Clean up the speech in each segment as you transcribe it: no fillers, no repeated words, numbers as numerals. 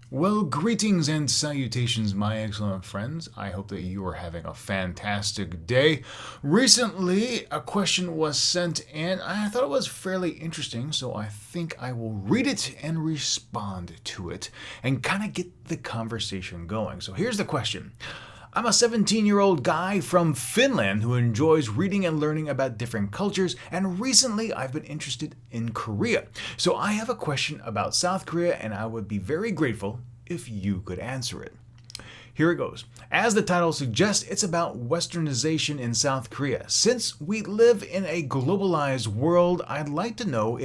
Well, greetings and salutations, my excellent friends. I hope that you are having a fantastic day. Recently, a question was sent and I thought it was fairly interesting, so I think I will read it and respond to it and kind of get the conversation going. So here's the question. I'm a 17-year-old guy from Finland who enjoys reading and learning about different cultures, and recently I've been interested in Korea. So I have a question about South Korea, and I would be very grateful if you could answer it. Here it goes. As the title suggests, it's about westernization in South Korea. Since we live in a globalized world, I'd like to know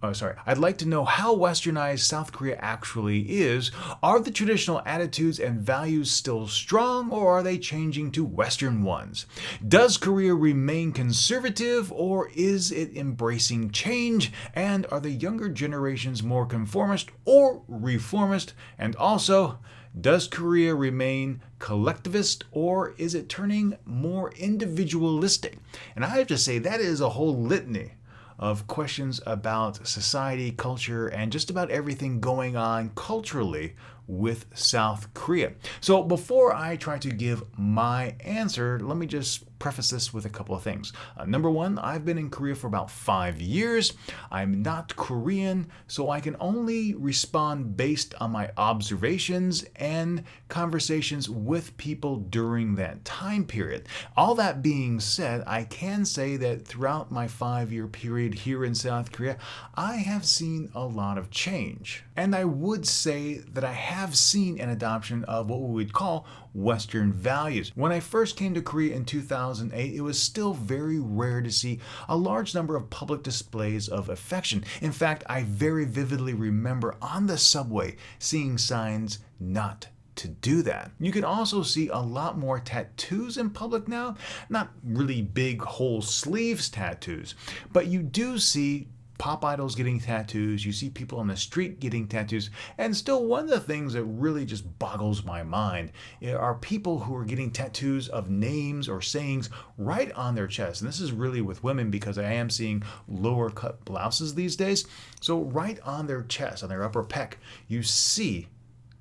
how westernized South Korea actually is. Are the traditional attitudes and values still strong, or are they changing to Western ones? Does Korea remain conservative, or is it embracing change? And are the younger generations more conformist or reformist? And also, does Korea remain collectivist, or is it turning more individualistic? And I have to say, that is a whole litany of questions about society, culture, and just about everything going on culturally with South Korea. So before I try to give my answer, let me just preface this with a couple of things. Number one, I've been in Korea for about 5 years. I'm not Korean, so I can only respond based on my observations and conversations with people during that time period. All that being said, I can say that throughout my 5-year period here in South Korea, I have seen a lot of change. And I would say that I have seen an adoption of what we would call Western values. When I first came to Korea in 2008, it was still very rare to see a large number of public displays of affection. In fact, I very vividly remember on the subway seeing signs not to do that. You can also see a lot more tattoos in public now. Not really big whole sleeves tattoos, but you do see pop idols getting tattoos, you see people on the street getting tattoos, and still one of the things that really just boggles my mind are people who are getting tattoos of names or sayings right on their chest. And this is really with women because I am seeing lower cut blouses these days. So right on their chest, on their upper pec, you see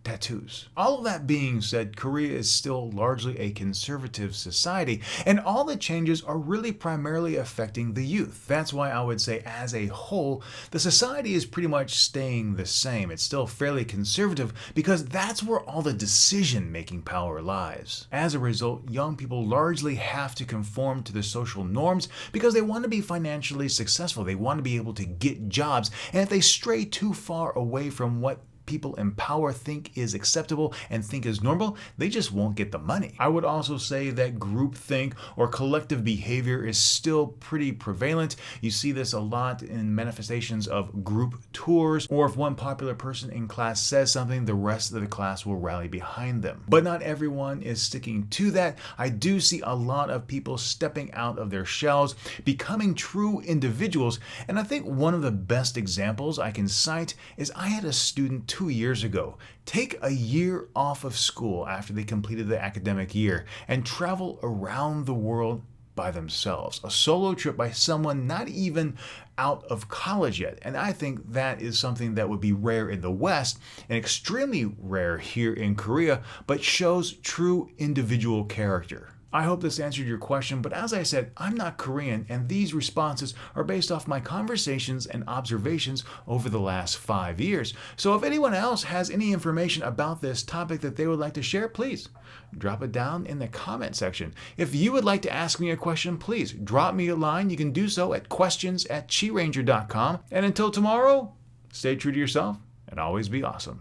tattoos. All of that being said, Korea is still largely a conservative society, and all the changes are really primarily affecting the youth. That's why I would say, as a whole, the society is pretty much staying the same. It's still fairly conservative because that's where all the decision-making power lies. As a result, young people largely have to conform to the social norms because they want to be financially successful. They want to be able to get jobs, and if they stray too far away from what people in power think is acceptable and think is normal, they just won't get the money. I would also say that groupthink or collective behavior is still pretty prevalent. You see this a lot in manifestations of group tours, or if one popular person in class says something, the rest of the class will rally behind them. But not everyone is sticking to that. I do see a lot of people stepping out of their shells, becoming true individuals, and I think one of the best examples I can cite is I had a student 2 years ago take a year off of school after they completed the academic year and travel around the world by themselves. A solo trip by someone not even out of college yet. And I think that is something that would be rare in the West and extremely rare here in Korea, but shows true individual character. I hope this answered your question, but as I said, I'm not Korean, and these responses are based off my conversations and observations over the last 5 years. So if anyone else has any information about this topic that they would like to share, please drop it down in the comment section. If you would like to ask me a question, please drop me a line. You can do so at questions@chiranger.com. And until tomorrow, stay true to yourself and always be awesome.